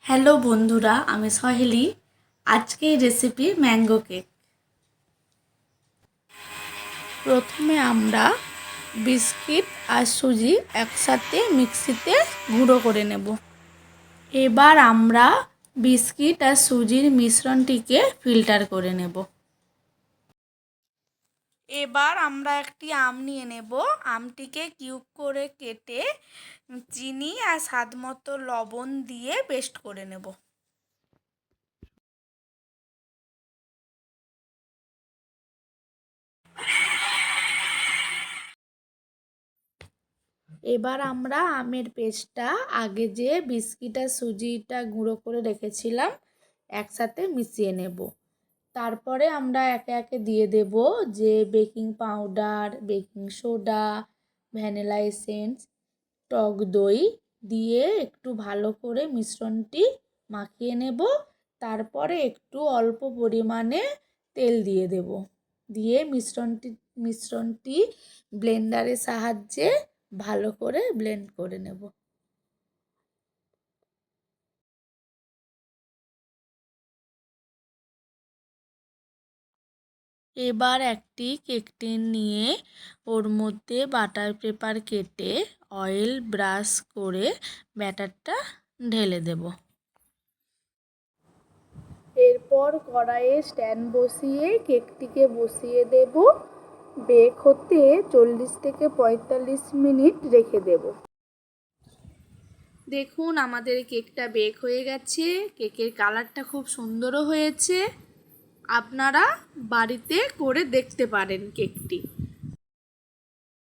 Hello বন্ধুরা, আমি সহেলি। আজকের রেসিপি ম্যাঙ্গো কেক। প্রথমে আমরা বিস্কিট আর সুজি একসাথে মিক্সিতে গুঁড়ো করে নেব। এবার আমরা বিস্কিট আর সুজির মিশ্রণটিকে ফিল্টার করে নেব। এবার আমরা একটি আম নিয়ে নেব। আমটিকে কিউব করে কেটে চিনি আর স্বাদমতো লবণ দিয়ে পেস্ট করে নেব। এবার আমরা আমের পেস্টটা আগে যে বিস্কিট আর সুজিটা গুঁড়ো করে রেখেছিলাম একসাথে মিশিয়ে নেব। তারপরে আমরা একে একে দিয়ে দেব যে baking powder, baking soda, vanilla essence, টক দই দিয়ে একটু ভালো করে মিশ্রণটি মাখিয়ে নেব। তারপরে একটু অল্প পরিমাণে তেল দিয়ে দেব। দিয়ে মিশ্রণটি ব্লেন্ডারের সাহায্যে ভালো করে ব্লেন্ড করে নেব। এবার একটি কেক টিন নিয়ে ওর মধ্যে বাটার পেপার কেটে অয়েল ব্রাশ করে ব্যাটারটা ঢেলে দেব। এরপর কড়াইয়ে স্ট্যান্ড বসিয়ে কেকটিকে বসিয়ে দেব। বেক হতে 40 থেকে 45 মিনিট রেখে দেব। দেখুন আমাদের কেকটা বেক হয়ে গেছে। কেকের কালারটা খুব সুন্দরও হয়েছে। আপনারা বাড়িতে করে দেখতে পারেন কেকটি।